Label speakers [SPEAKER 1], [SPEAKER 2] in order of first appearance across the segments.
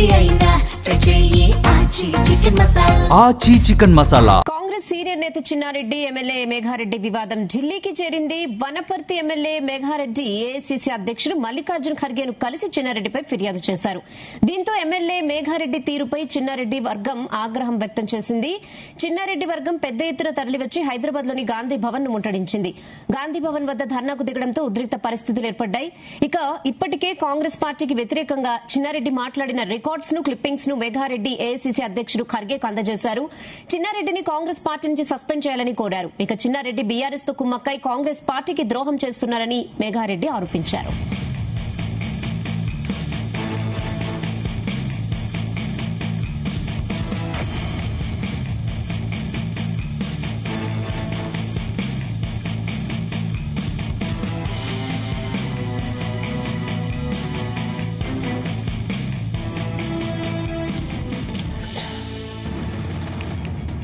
[SPEAKER 1] ఏది అయినా ట్రై చెయ్యి ఆచి చికెన్ మసాలా.
[SPEAKER 2] ఆచి చికెన్ మసాలా.
[SPEAKER 3] కాంగ్రెస్ సీనియర్ నేత చిన్నారెడ్డి ఎమ్మెల్యే మేఘారెడ్డి వివాదం ఢిల్లీకి చేరింది. వనపర్తి ఎమ్మెల్యే మేఘారెడ్డి ఏఐసీసీ అధ్యక్షుడు మల్లికార్జున ఖర్గేను కలిసి చిన్నారెడ్డిపై ఫిర్యాదు చేశారు. దీంతో ఎమ్మెల్యే మేఘారెడ్డి తీరుపై చిన్నారెడ్డి వర్గం ఆగ్రహం వ్యక్తం చేసింది. చిన్నారెడ్డి వర్గం పెద్ద ఎత్తున తరలివచ్చి హైదరాబాద్ లోని గాంధీ భవన్ ను ముట్టడించింది. గాంధీ భవన్ వద్ద ధర్నాకు దిగడంతో ఉద్రిక్త పరిస్థితులు ఏర్పడ్డాయి. ఇక ఇప్పటికే కాంగ్రెస్ పార్టీకి వ్యతిరేకంగా చిన్నారెడ్డి మాట్లాడిన రికార్డ్స్ ను క్లిప్పింగ్స్ ను మేఘారెడ్డి ఏఐసీసీ అధ్యక్షుడు ఖర్గేకు అందజేశారు. చిన్నారెడ్డిని కాంగ్రెస్ పార్టీ నుంచి సస్పెండ్ చేయాలని కోరారు. ఇక చిన్నారెడ్డి బీఆర్ఎస్ తో కుమ్మక్కై కాంగ్రెస్ పార్టీకి ద్రోహం చేస్తున్నారని మేఘారెడ్డి ఆరోపించారు.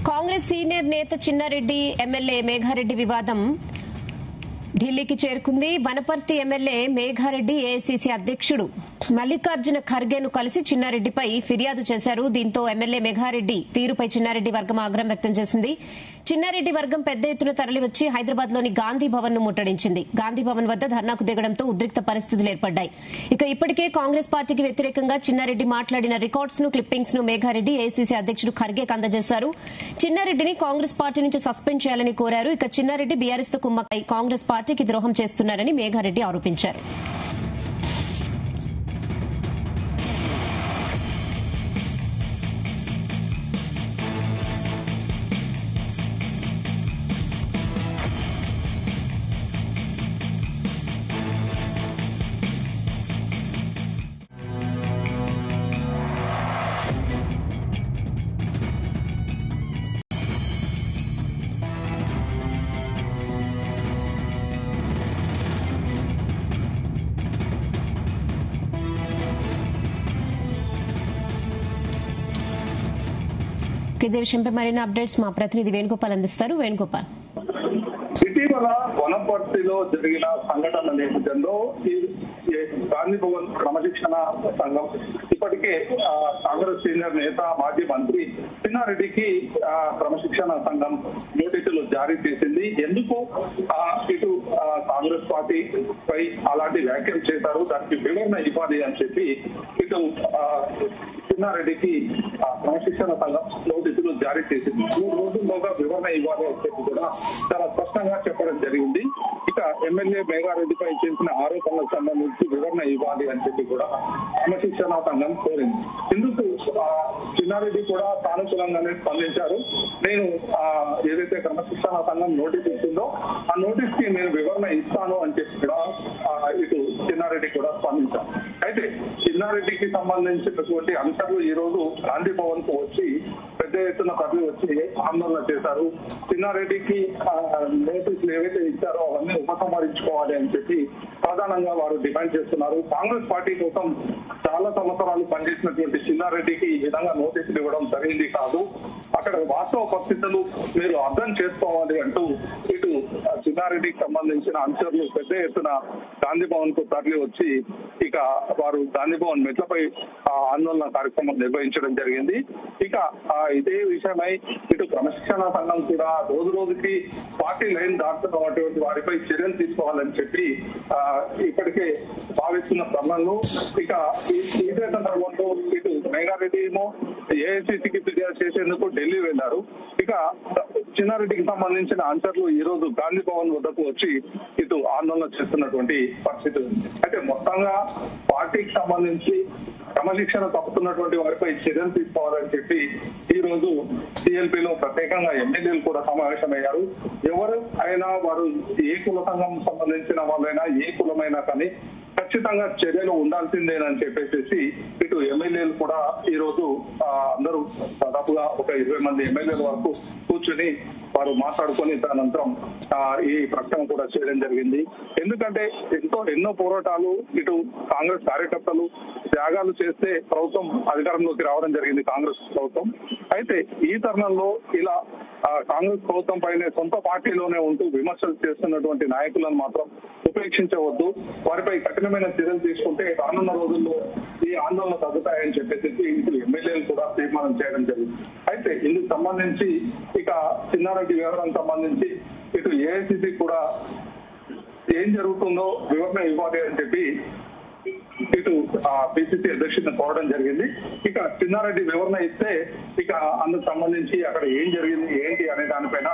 [SPEAKER 3] కాంగ్రెస్ సీనియర్ నేత చిన్నారెడ్డి ఎమ్మెల్యే మేఘారెడ్డి వివాదం ఢిల్లీకి చేరుకుంది. వనపర్తి ఎమ్మెల్యే మేఘారెడ్డి ఏఐసీసీ అధ్యక్షుడు మల్లికార్జున ఖర్గేను కలిసి చిన్నారెడ్డిపై ఫిర్యాదు చేశారు. దీంతో ఎమ్మెల్యే మేఘారెడ్డి తీరుపై చిన్నారెడ్డి వర్గం ఆగ్రహం వ్యక్తం చేసింది. చిన్నారెడ్డి వర్గం పెద్ద ఎత్తున తరలివచ్చి హైదరాబాద్ లోని గాంధీ భవన్ ను ముట్టడించింది. గాంధీ భవన్ వద్ద ధర్నాకు దిగడంతో ఉద్రిక్త పరిస్థితులు ఏర్పడ్డాయి. ఇక ఇప్పటికే కాంగ్రెస్ పార్టీకి వ్యతిరేకంగా చిన్నారెడ్డి మాట్లాడిన రికార్డ్స్ ను క్లిప్పింగ్స్ ను మేఘారెడ్డి ఏఐసీసీ అధ్యక్షుడు ఖర్గేకు అందజేశారు. చిన్నారెడ్డిని కాంగ్రెస్ పార్టీ నుంచి సస్పెండ్ చేయాలని కోరారు. ఇక చిన్నారెడ్డి బీఆర్ఎస్ తో కుమ్మక్కై కాంగ్రెస్ పార్టీకి ద్రోహం చేస్తున్నారని మేఘారెడ్డి ఆరోపించారు. ఇదే విషయంపై మరిన్ని అప్డేట్స్ మా ప్రతినిధి వేణుగోపాల్ అందిస్తారు. వేణుగోపాల్,
[SPEAKER 4] ఇటీవల వనపర్తిలో జరిగిన సంఘటన నేపథ్యంలో గాంధీ భవన్ క్రమశిక్షణ సంఘం ఇప్పటికే కాంగ్రెస్ సీనియర్ నేత మాజీ మంత్రి చిన్నారెడ్డికి క్రమశిక్షణ సంఘం నోటీసులు జారీ చేసింది. ఎందుకు ఇటు కాంగ్రెస్ పార్టీ పై అలాంటి వ్యాఖ్యలు చేశారు, దానికి వివరణ ఇవ్వాలి అని చెప్పి ఇటు చిన్నారెడ్డికి క్రమశిక్షణ సంఘం నోటీసులు జారీ చేసింది. 3 రోజుల్లోగా వివరణ ఇవ్వాలి అని చెప్పి కూడా చాలా స్పష్టంగా చెప్పడం జరిగింది. ఇక ఎమ్మెల్యే మేఘారెడ్డిపై చేసిన ఆరోపణలకు సంబంధించి వివరణ ఇవ్వాలి అని చెప్పి కూడా క్రమశిక్షణ సంఘం కోరింది. ఇందుకు చిన్నారెడ్డి కూడా సానుకూలంగానే స్పందించారు. నేను ఏదైతే క్రమశిక్షణ సంఘం నోటీస్ ఇచ్చిందో ఆ నోటీస్ కి నేను వివరణ ఇస్తాను అని చెప్పి కూడా ఇటు చిన్నారెడ్డి కూడా స్పందించారు. అయితే చిన్నారెడ్డికి సంబంధించినటువంటి అంశాలు ఈ రోజు గాంధీ భవన్ కు వచ్చి పెద్ద ఎత్తున తరలి వచ్చి ఆందోళన చేశారు. చిన్నారెడ్డికి నోటీసులు ఏవైతే ఇచ్చారో అవన్నీ ఉపసంహరించుకోవాలి అని చెప్పి ప్రధానంగా వారు డిమాండ్ చేస్తున్నారు. కాంగ్రెస్ పార్టీ కోసం చాలా సంవత్సరాలు పనిచేసినటువంటి చిన్నారెడ్డికి ఈ విధంగా నోటీసులు ఇవ్వడం సరైనది కాదు, అక్కడ వాస్తవ పరిస్థితులు మీరు అర్థం చేసుకోవాలి అంటూ ఇటు చిన్నారెడ్డికి సంబంధించిన అంశాలు పెద్ద ఎత్తున గాంధీ భవన్ కు తరలి వచ్చి ఇక వారు గాంధీ భవన్ మెట్లపై ఆందోళన కార్యక్రమం నిర్వహించడం జరిగింది. ఇక ఇదే విషయమై ఇటు క్రమశిక్షణ సంఘం కూడా రోజు రోజుకి పార్టీ లైన్ దాటుతున్నటువంటి వారిపై చర్యలు తీసుకోవాలని చెప్పి ఇప్పటికే భావిస్తున్న తరుణంలో ఇక ఇదే సందర్భంలో ఇటు మేఘారెడ్డి ఏమో ఏఐసీసీకి ఫిర్యాదు చేసేందుకు ఢిల్లీ వెళ్లారు. ఇక చిన్నారెడ్డికి సంబంధించిన ఆన్సర్లు ఈ రోజు గాంధీ భవన్ వద్దకు వచ్చి ఇటు ఆందోళన చేస్తున్నటువంటి పరిస్థితి ఉంది. అయితే మొత్తంగా పార్టీకి సంబంధించి క్రమశిక్షణ తప్పుతున్నటువంటి వారిపై చర్యలు తీసుకోవాలని చెప్పి ఈ రోజు సిఎల్పీలో ప్రత్యేకంగా ఎమ్మెల్యేలు కూడా సమావేశమయ్యారు. ఎవరు అయినా వారు ఏ కుల సంఘం సంబంధించిన వాళ్ళైనా ఏ కులమైనా కానీ ఖచ్చితంగా చర్యలు ఉండాల్సిందేనని చెప్పేసి ఇటు ఎమ్మెల్యేలు కూడా ఈ రోజు అందరూ దాదాపుగా ఒక 20 మంది ఎమ్మెల్యేల వరకు కూర్చుని వారు మాట్లాడుకొని తదనంతరం ఈ ప్రకటన కూడా చేయడం జరిగింది. ఎందుకంటే ఎన్నో పోరాటాలు ఇటు కాంగ్రెస్ కార్యకర్తలు త్యాగాలు చేస్తే ప్రభుత్వం అధికారంలోకి రావడం జరిగింది కాంగ్రెస్ ప్రభుత్వం. అయితే ఈ తరుణంలో ఇలా కాంగ్రెస్ ప్రభుత్వం పైనే సొంత పార్టీలోనే ఉంటూ విమర్శలు చేస్తున్నటువంటి నాయకులను మాత్రం ఉపేక్షించవద్దు, వారిపై కఠినమైన కఠినమైన చర్యలు తీసుకుంటే రానున్న రోజుల్లో ఈ ఆందోళన తగ్గుతాయని చెప్పేసి ఇప్పుడు ఎమ్మెల్యేలు కూడా తీర్మానం చేయడం జరిగింది. అయితే ఇందుకు సంబంధించి ఇక చిన్నారెడ్డి వ్యవహారం సంబంధించి ఇటు ఏఐసిసి కూడా ఏం జరుగుతుందో వివరణ ఇవ్వాలి అని చెప్పి ఇటు పిసిసి అధ్యక్షుడిని కోరడం జరిగింది. ఇక చిన్నారెడ్డి వివరణ ఇస్తే ఇక అందుకు సంబంధించి అక్కడ ఏం జరిగింది ఏంటి అనే దానిపైన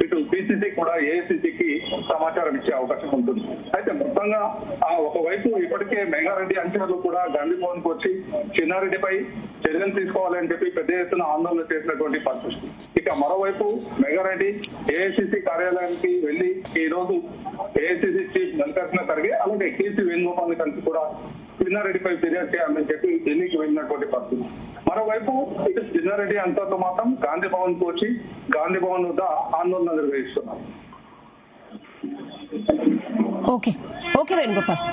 [SPEAKER 4] ఇటు పిసిసి కూడా ఏఐసిసికి సమాచారం ఇచ్చే అవకాశం ఉంటుంది. అయితే మొత్తంగా ఒకవైపు ఇప్పటికే మేఘారెడ్డి అంచనాలు కూడా గాంధీ భవన్ కు వచ్చి చిన్నారెడ్డిపై చర్యలు తీసుకోవాలని చెప్పి పెద్ద ఎత్తున ఆందోళన చేసినటువంటి పరిస్థితి. ఇక మరోవైపు మేఘారెడ్డి ఏఐసిసి కార్యాలయానికి వెళ్లి ఈ రోజు ఏఐసిసి చీఫ్ మల్లికార్జున ఖర్గే అలాగే కేసీ వేణుగోపాల్ కలిసి కూడా చిన్నారెడ్డిపై ఫిర్యాదు చేయాలని చెప్పి ఢిల్లీకి వెళ్ళినటువంటి పరిస్థితి. మరోవైపు ఇటు చిన్నారెడ్డి అంతతో మాత్రం గాంధీ భవన్ కు వచ్చి గాంధీ భవన్ వద్ద ఆందోళన నిర్వహిస్తున్నారు.
[SPEAKER 3] ఓకే వేణుగోపాల్.